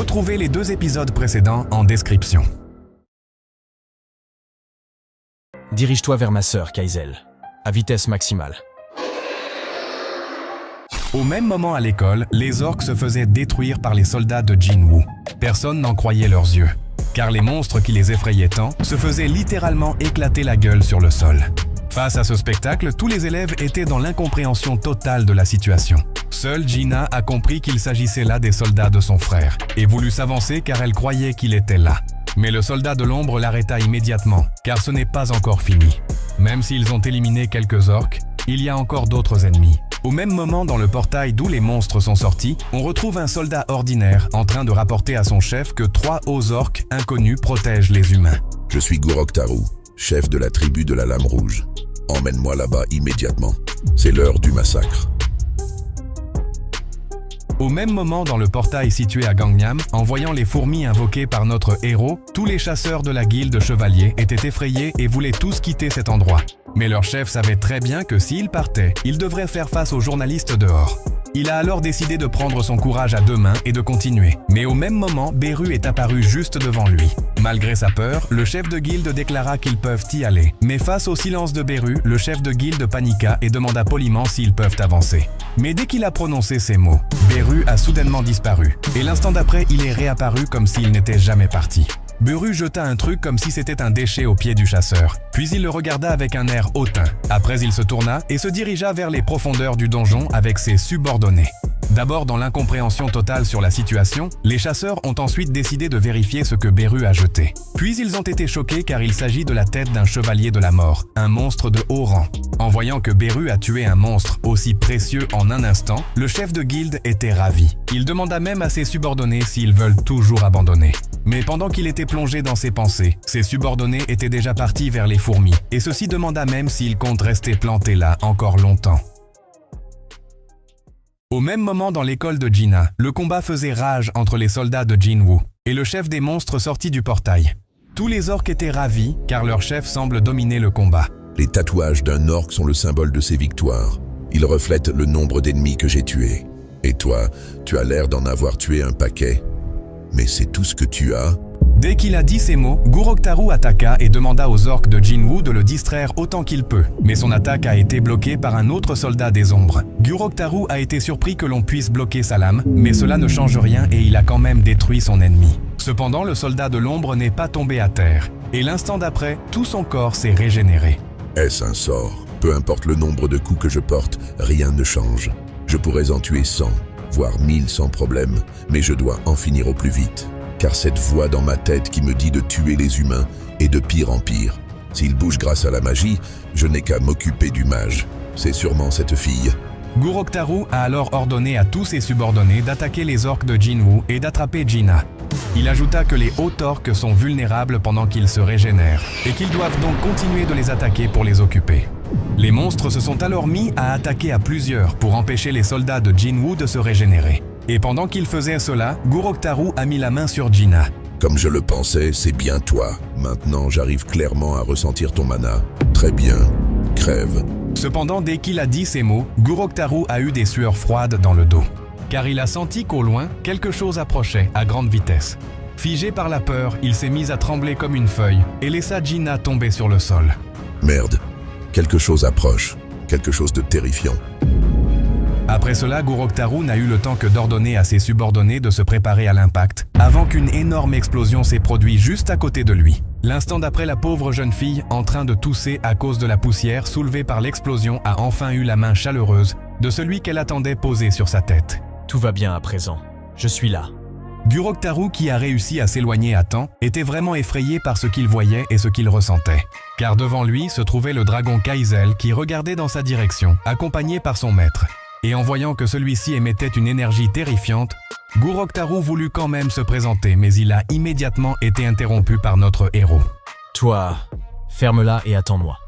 Retrouvez les 2 épisodes précédents en description. Dirige-toi vers ma sœur, Kaizel, à vitesse maximale. Au même moment à l'école, les orques se faisaient détruire par les soldats de Jinwoo. Personne n'en croyait leurs yeux, car les monstres qui les effrayaient tant se faisaient littéralement éclater la gueule sur le sol. Face à ce spectacle, tous les élèves étaient dans l'incompréhension totale de la situation. Seule Gina a compris qu'il s'agissait là des soldats de son frère, et voulut s'avancer car elle croyait qu'il était là. Mais le soldat de l'ombre l'arrêta immédiatement, car ce n'est pas encore fini. Même s'ils ont éliminé quelques orques, il y a encore d'autres ennemis. Au même moment, dans le portail d'où les monstres sont sortis, on retrouve un soldat ordinaire en train de rapporter à son chef que 3 hauts orques inconnus protègent les humains. Je suis Gurok Taru, chef de la tribu de la Lame Rouge. Emmène-moi là-bas immédiatement. C'est l'heure du massacre. Au même moment, dans le portail situé à Gangnam, en voyant les fourmis invoquées par notre héros, tous les chasseurs de la guilde chevalier étaient effrayés et voulaient tous quitter cet endroit. Mais leur chef savait très bien que s'il partait, il devrait faire face aux journalistes dehors. Il a alors décidé de prendre son courage à 2 mains et de continuer. Mais au même moment, Beru est apparu juste devant lui. Malgré sa peur, le chef de guilde déclara qu'ils peuvent y aller. Mais face au silence de Beru, le chef de guilde paniqua et demanda poliment s'ils peuvent avancer. Mais dès qu'il a prononcé ces mots, Beru a soudainement disparu. Et l'instant d'après, il est réapparu comme s'il n'était jamais parti. Beru jeta un truc comme si c'était un déchet au pied du chasseur. Puis il le regarda avec un air hautain. Après, il se tourna et se dirigea vers les profondeurs du donjon avec ses subordonnés. D'abord, dans l'incompréhension totale sur la situation, les chasseurs ont ensuite décidé de vérifier ce que Beru a jeté. Puis ils ont été choqués car il s'agit de la tête d'un chevalier de la mort, un monstre de haut rang. En voyant que Beru a tué un monstre aussi précieux en un instant, le chef de guilde était ravi. Il demanda même à ses subordonnés s'ils veulent toujours abandonner. Mais pendant qu'il était plongé dans ses pensées, ses subordonnés étaient déjà partis vers les fourmis, et ceux-ci demanda même s'ils comptent rester plantés là encore longtemps. Au même moment dans l'école de Gina, le combat faisait rage entre les soldats de Jinwoo et le chef des monstres sorti du portail. Tous les orques étaient ravis car leur chef semble dominer le combat. Les tatouages d'un orque sont le symbole de ses victoires. Ils reflètent le nombre d'ennemis que j'ai tués. Et toi, tu as l'air d'en avoir tué un paquet. Mais c'est tout ce que tu as? Dès qu'il a dit ces mots, Gurok Taru attaqua et demanda aux orques de Jinwoo de le distraire autant qu'il peut. Mais son attaque a été bloquée par un autre soldat des ombres. Gurok Taru a été surpris que l'on puisse bloquer sa lame, mais cela ne change rien et il a quand même détruit son ennemi. Cependant, le soldat de l'ombre n'est pas tombé à terre. Et l'instant d'après, tout son corps s'est régénéré. Est-ce un sort? Peu importe le nombre de coups que je porte, rien ne change. Je pourrais en tuer 100, voire 1000 sans problème, mais je dois en finir au plus vite. Car cette voix dans ma tête qui me dit de tuer les humains est de pire en pire. S'il bouge grâce à la magie, je n'ai qu'à m'occuper du mage. C'est sûrement cette fille. Gurok Taru a alors ordonné à tous ses subordonnés d'attaquer les orques de Jinwoo et d'attraper Gina. Il ajouta que les hauts orques sont vulnérables pendant qu'ils se régénèrent et qu'ils doivent donc continuer de les attaquer pour les occuper. Les monstres se sont alors mis à attaquer à plusieurs pour empêcher les soldats de Jinwoo de se régénérer. Et pendant qu'il faisait cela, Gurok Taru a mis la main sur Gina. Comme je le pensais, c'est bien toi. Maintenant, j'arrive clairement à ressentir ton mana. Très bien. Crève. Cependant, dès qu'il a dit ces mots, Gurok Taru a eu des sueurs froides dans le dos. Car il a senti qu'au loin, quelque chose approchait à grande vitesse. Figé par la peur, il s'est mis à trembler comme une feuille et laissa Gina tomber sur le sol. Merde. Quelque chose approche. Quelque chose de terrifiant. Après cela, Gurok Taru n'a eu le temps que d'ordonner à ses subordonnés de se préparer à l'impact, avant qu'une énorme explosion s'est produite juste à côté de lui. L'instant d'après, la pauvre jeune fille, en train de tousser à cause de la poussière soulevée par l'explosion, a enfin eu la main chaleureuse de celui qu'elle attendait posé sur sa tête. Tout va bien à présent. Je suis là. Gurok Taru, qui a réussi à s'éloigner à temps, était vraiment effrayé par ce qu'il voyait et ce qu'il ressentait. Car devant lui se trouvait le dragon Kaizel qui regardait dans sa direction, accompagné par son maître. Et en voyant que celui-ci émettait une énergie terrifiante, Gurok Taru voulut quand même se présenter, mais il a immédiatement été interrompu par notre héros. Toi, ferme-la et attends-moi.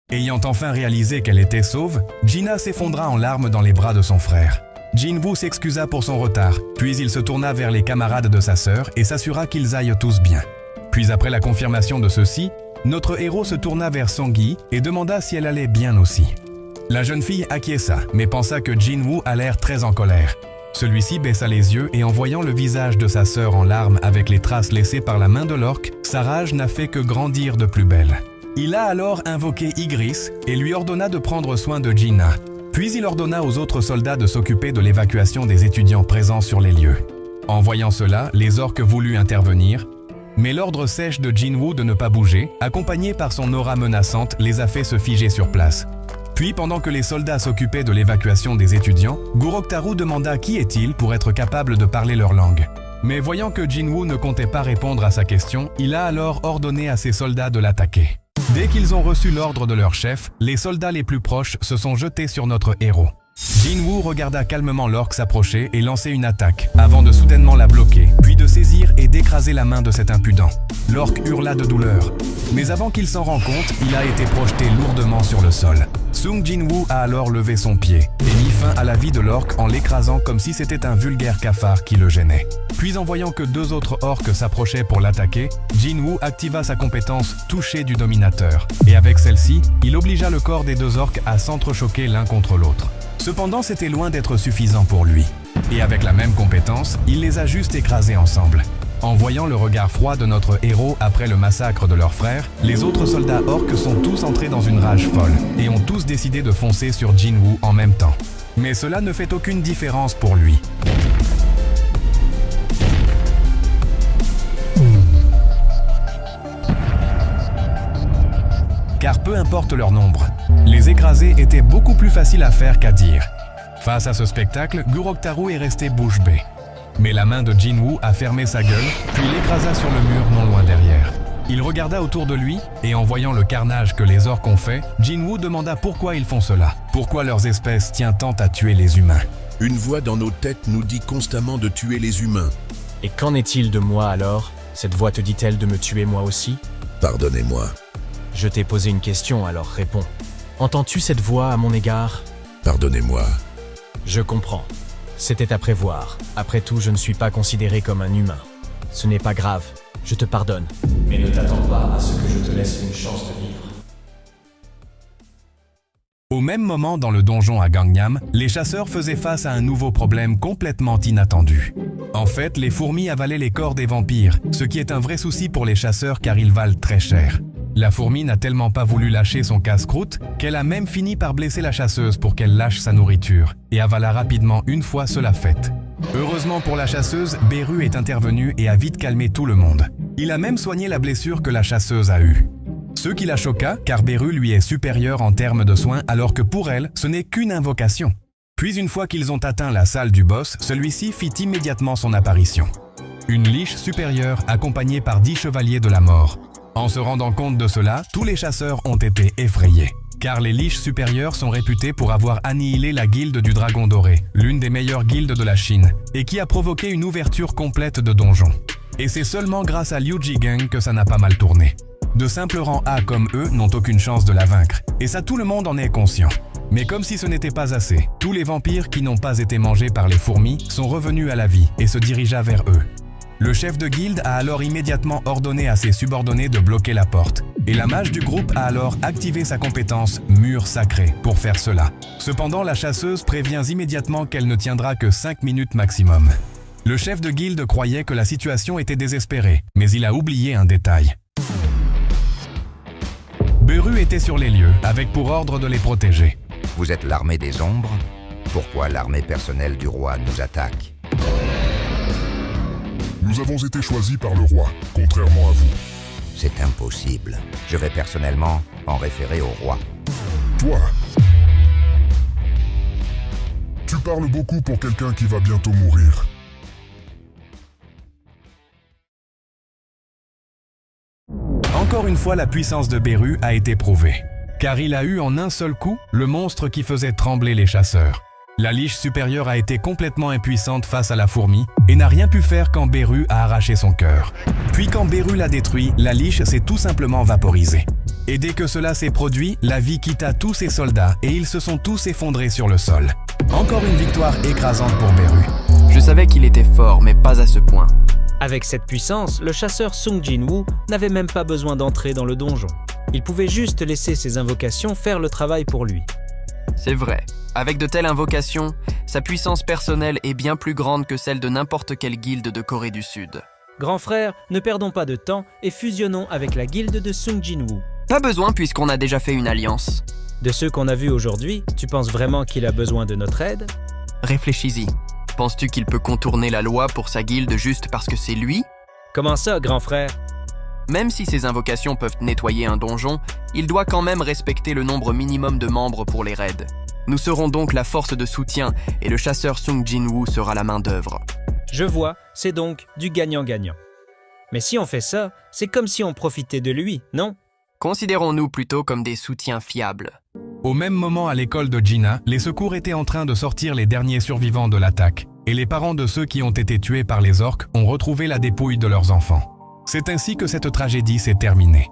Ayant enfin réalisé qu'elle était sauve, Gina s'effondra en larmes dans les bras de son frère. Jinwoo s'excusa pour son retard, puis il se tourna vers les camarades de sa sœur et s'assura qu'ils aillent tous bien. Puis après la confirmation de ceci, notre héros se tourna vers Songi et demanda si elle allait bien aussi. La jeune fille acquiesça, mais pensa que Jin-Woo a l'air très en colère. Celui-ci baissa les yeux et en voyant le visage de sa sœur en larmes avec les traces laissées par la main de l'orque, sa rage n'a fait que grandir de plus belle. Il a alors invoqué Ygritte et lui ordonna de prendre soin de Gina. Puis il ordonna aux autres soldats de s'occuper de l'évacuation des étudiants présents sur les lieux. En voyant cela, les orques voulurent intervenir, mais l'ordre sèche de Jin-Woo de ne pas bouger, accompagné par son aura menaçante, les a fait se figer sur place. Puis, pendant que les soldats s'occupaient de l'évacuation des étudiants, Guroktaru demanda qui est-il pour être capable de parler leur langue. Mais voyant que Jin-Woo ne comptait pas répondre à sa question, il a alors ordonné à ses soldats de l'attaquer. Dès qu'ils ont reçu l'ordre de leur chef, les soldats les plus proches se sont jetés sur notre héros. Jin-Woo regarda calmement l'orque s'approcher et lancer une attaque, avant de soudainement la bloquer, puis de saisir et d'écraser la main de cet impudent. L'orque hurla de douleur. Mais avant qu'il s'en rende compte, il a été projeté lourdement sur le sol. Sung Jin-Woo a alors levé son pied et mis fin à la vie de l'orque en l'écrasant comme si c'était un vulgaire cafard qui le gênait. Puis en voyant que 2 autres orques s'approchaient pour l'attaquer, Jin-Woo activa sa compétence toucher du dominateur. Et avec celle-ci, il obligea le corps des 2 orques à s'entrechoquer l'un contre l'autre. Cependant, c'était loin d'être suffisant pour lui. Et avec la même compétence, il les a juste écrasés ensemble. En voyant le regard froid de notre héros après le massacre de leur frère, les autres soldats orques sont tous entrés dans une rage folle et ont tous décidé de foncer sur Jin-Woo en même temps. Mais cela ne fait aucune différence pour lui. Car peu importe leur nombre, les écraser était beaucoup plus facile à faire qu'à dire. Face à ce spectacle, Guroktaru est resté bouche bée. Mais la main de Jin-Woo a fermé sa gueule, puis l'écrasa sur le mur non loin derrière. Il regarda autour de lui, et en voyant le carnage que les orques ont fait, Jin-Woo demanda pourquoi ils font cela. Pourquoi leurs espèces tiennent tant à tuer les humains. Une voix dans nos têtes nous dit constamment de tuer les humains. Et qu'en est-il de moi alors? Cette voix te dit-elle de me tuer moi aussi? Pardonnez-moi. Je t'ai posé une question, alors réponds. Entends-tu cette voix à mon égard? Pardonnez-moi. Je comprends. C'était à prévoir. Après tout, je ne suis pas considéré comme un humain. Ce n'est pas grave, je te pardonne. Mais ne t'attends pas à ce que je te laisse une chance de vivre. Au même moment dans le donjon à Gangnam, les chasseurs faisaient face à un nouveau problème complètement inattendu. En fait, les fourmis avalaient les corps des vampires, ce qui est un vrai souci pour les chasseurs car ils valent très cher. La fourmi n'a tellement pas voulu lâcher son casse-croûte qu'elle a même fini par blesser la chasseuse pour qu'elle lâche sa nourriture et avala rapidement une fois cela fait. Heureusement pour la chasseuse, Beru est intervenu et a vite calmé tout le monde. Il a même soigné la blessure que la chasseuse a eue. Ce qui la choqua car Beru lui est supérieur en termes de soins alors que pour elle, ce n'est qu'une invocation. Puis une fois qu'ils ont atteint la salle du boss, celui-ci fit immédiatement son apparition. Une liche supérieure accompagnée par 10 chevaliers de la mort. En se rendant compte de cela, tous les chasseurs ont été effrayés. Car les liches supérieures sont réputées pour avoir annihilé la guilde du Dragon Doré, l'une des meilleures guildes de la Chine, et qui a provoqué une ouverture complète de donjons. Et c'est seulement grâce à Liu Jigang que ça n'a pas mal tourné. De simples rangs A comme eux n'ont aucune chance de la vaincre, et ça tout le monde en est conscient. Mais comme si ce n'était pas assez, tous les vampires qui n'ont pas été mangés par les fourmis sont revenus à la vie et se dirigea vers eux. Le chef de guilde a alors immédiatement ordonné à ses subordonnés de bloquer la porte. Et la mage du groupe a alors activé sa compétence « Mur sacré » pour faire cela. Cependant, la chasseuse prévient immédiatement qu'elle ne tiendra que 5 minutes maximum. Le chef de guilde croyait que la situation était désespérée, mais il a oublié un détail. Beru était sur les lieux, avec pour ordre de les protéger. Vous êtes l'armée des ombres? Pourquoi l'armée personnelle du roi nous attaque? Nous avons été choisis par le roi, contrairement à vous. C'est impossible. Je vais personnellement en référer au roi. Toi, tu parles beaucoup pour quelqu'un qui va bientôt mourir. Encore une fois, la puissance de Beru a été prouvée, car il a eu en un seul coup le monstre qui faisait trembler les chasseurs. La liche supérieure a été complètement impuissante face à la fourmi et n'a rien pu faire quand Beru a arraché son cœur. Puis quand Beru l'a détruit, la liche s'est tout simplement vaporisée. Et dès que cela s'est produit, la vie quitta tous ses soldats et ils se sont tous effondrés sur le sol. Encore une victoire écrasante pour Beru. Je savais qu'il était fort, mais pas à ce point. Avec cette puissance, le chasseur Sung Jin-Woo n'avait même pas besoin d'entrer dans le donjon. Il pouvait juste laisser ses invocations faire le travail pour lui. C'est vrai. Avec de telles invocations, sa puissance personnelle est bien plus grande que celle de n'importe quelle guilde de Corée du Sud. Grand frère, ne perdons pas de temps et fusionnons avec la guilde de Sung Jin-woo. Pas besoin puisqu'on a déjà fait une alliance. De ceux qu'on a vus aujourd'hui, tu penses vraiment qu'il a besoin de notre aide? Réfléchis-y. Penses-tu qu'il peut contourner la loi pour sa guilde juste parce que c'est lui? Comment ça, grand frère? Même si ses invocations peuvent nettoyer un donjon, il doit quand même respecter le nombre minimum de membres pour les raids. Nous serons donc la force de soutien et le chasseur Sung Jin-woo sera la main d'œuvre. Je vois, c'est donc du gagnant-gagnant. Mais si on fait ça, c'est comme si on profitait de lui, non? Considérons-nous plutôt comme des soutiens fiables. Au même moment à l'école de Gina, les secours étaient en train de sortir les derniers survivants de l'attaque, et les parents de ceux qui ont été tués par les orques ont retrouvé la dépouille de leurs enfants. C'est ainsi que cette tragédie s'est terminée.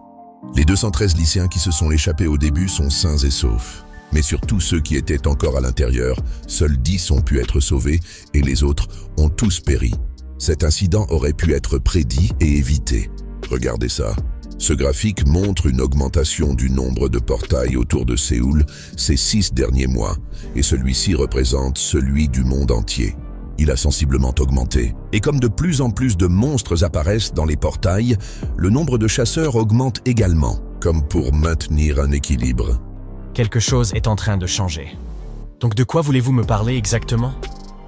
Les 213 lycéens qui se sont échappés au début sont sains et saufs. Mais sur tous ceux qui étaient encore à l'intérieur, seuls 10 ont pu être sauvés et les autres ont tous péri. Cet incident aurait pu être prédit et évité. Regardez ça. Ce graphique montre une augmentation du nombre de portails autour de Séoul ces 6 derniers mois, et celui-ci représente celui du monde entier. Il a sensiblement augmenté. Et comme de plus en plus de monstres apparaissent dans les portails, le nombre de chasseurs augmente également, comme pour maintenir un équilibre. Quelque chose est en train de changer. Donc de quoi voulez-vous me parler exactement?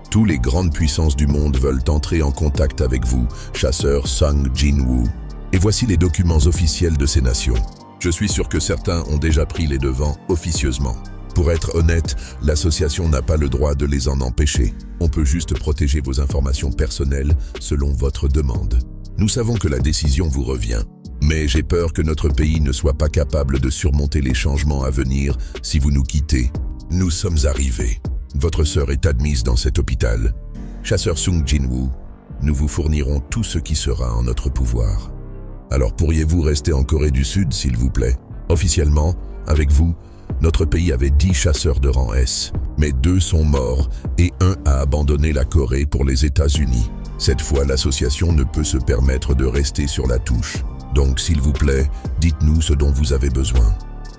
Tous les grandes puissances du monde veulent entrer en contact avec vous, chasseur Sung Jin-woo. Et voici les documents officiels de ces nations. Je suis sûr que certains ont déjà pris les devants officieusement. Pour être honnête, l'association n'a pas le droit de les en empêcher. On peut juste protéger vos informations personnelles selon votre demande. Nous savons que la décision vous revient. Mais j'ai peur que notre pays ne soit pas capable de surmonter les changements à venir si vous nous quittez. Nous sommes arrivés. Votre sœur est admise dans cet hôpital. Chasseur Sung Jin-woo, nous vous fournirons tout ce qui sera en notre pouvoir. Alors pourriez-vous rester en Corée du Sud, s'il vous plaît? Officiellement, avec vous, notre pays avait 10 chasseurs de rang S, mais 2 sont morts et 1 a abandonné la Corée pour les États-Unis. Cette fois, l'association ne peut se permettre de rester sur la touche. Donc, s'il vous plaît, dites-nous ce dont vous avez besoin.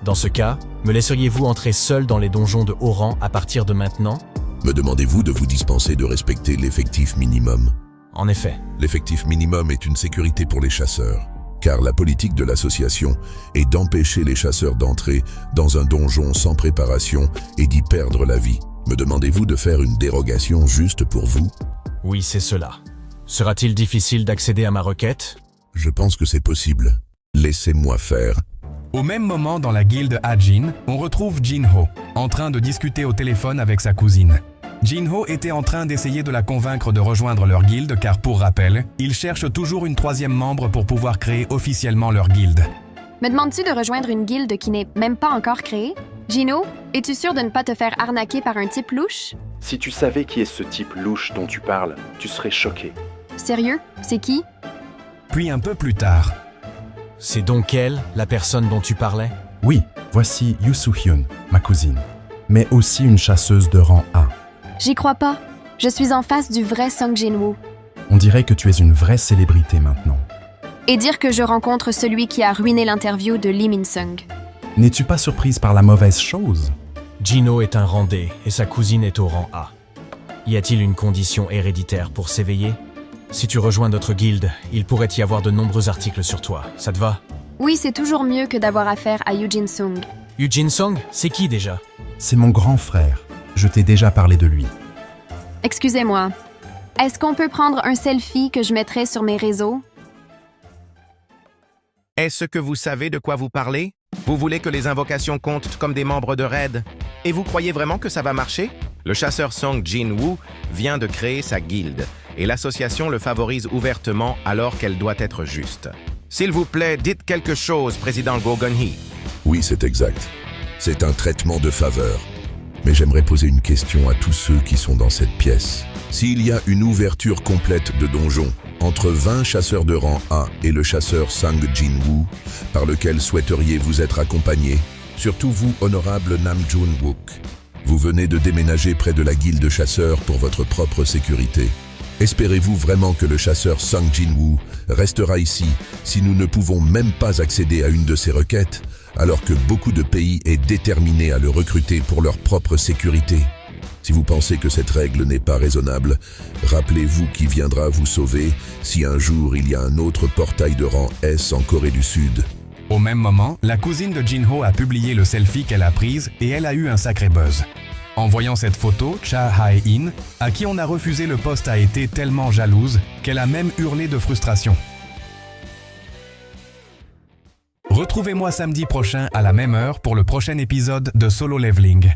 Dans ce cas, me laisseriez-vous entrer seul dans les donjons de haut rang à partir de maintenant? Me demandez-vous de vous dispenser de respecter l'effectif minimum? En effet. L'effectif minimum est une sécurité pour les chasseurs, car la politique de l'association est d'empêcher les chasseurs d'entrer dans un donjon sans préparation et d'y perdre la vie. Me demandez-vous de faire une dérogation juste pour vous? Oui, c'est cela. Sera-t-il difficile d'accéder à ma requête? Je pense que c'est possible. Laissez-moi faire. Au même moment, dans la guilde Hajin, on retrouve Jin-ho, en train de discuter au téléphone avec sa cousine. Jin-ho était en train d'essayer de la convaincre de rejoindre leur guilde car, pour rappel, ils cherchent toujours une 3e membre pour pouvoir créer officiellement leur guilde. Me demandes-tu de rejoindre une guilde qui n'est même pas encore créée? Gino, es-tu sûr de ne pas te faire arnaquer par un type louche? Si tu savais qui est ce type louche dont tu parles, tu serais choqué. Sérieux? C'est qui? Puis un peu plus tard. C'est donc elle, la personne dont tu parlais? Oui, voici Yoo Soo-hyun, ma cousine, mais aussi une chasseuse de rang A. J'y crois pas. Je suis en face du vrai Sung Jin-woo. On dirait que tu es une vraie célébrité maintenant. Et dire que je rencontre celui qui a ruiné l'interview de Lee Min-sung. N'es-tu pas surprise par la mauvaise chose? Gino est un rang D et sa cousine est au rang A. Y a-t-il une condition héréditaire pour s'éveiller? Si tu rejoins notre guilde, il pourrait y avoir de nombreux articles sur toi. Ça te va? Oui, c'est toujours mieux que d'avoir affaire à Yoo Jin-sung. Yoo Jin-sung, c'est qui déjà? C'est mon grand frère. Je t'ai déjà parlé de lui. Excusez-moi. Est-ce qu'on peut prendre un selfie que je mettrai sur mes réseaux? Est-ce que vous savez de quoi vous parlez? Vous voulez que les invocations comptent comme des membres de raid? Et vous croyez vraiment que ça va marcher? Le chasseur Sung Jin-woo vient de créer sa guilde, et l'association le favorise ouvertement alors qu'elle doit être juste. S'il vous plaît, dites quelque chose, président Go Gun-hee. Oui, c'est exact. C'est un traitement de faveur. Mais j'aimerais poser une question à tous ceux qui sont dans cette pièce. S'il y a une ouverture complète de donjon entre 20 chasseurs de rang A et le chasseur Sung Jin-woo, par lequel souhaiteriez-vous être accompagné, surtout vous, honorable Nam Jun-wook. Vous venez de déménager près de la guilde chasseurs pour votre propre sécurité. Espérez-vous vraiment que le chasseur Sung Jin-woo restera ici si nous ne pouvons même pas accéder à une de ses requêtes? alors que beaucoup de pays est déterminé à le recruter pour leur propre sécurité. Si vous pensez que cette règle n'est pas raisonnable, rappelez-vous qui viendra vous sauver si un jour il y a un autre portail de rang S en Corée du Sud. Au même moment, la cousine de Jinho a publié le selfie qu'elle a prise et elle a eu un sacré buzz. En voyant cette photo, Cha Hae-in, à qui on a refusé le poste, a été tellement jalouse qu'elle a même hurlé de frustration. Retrouvez-moi samedi prochain à la même heure pour le prochain épisode de Solo Leveling.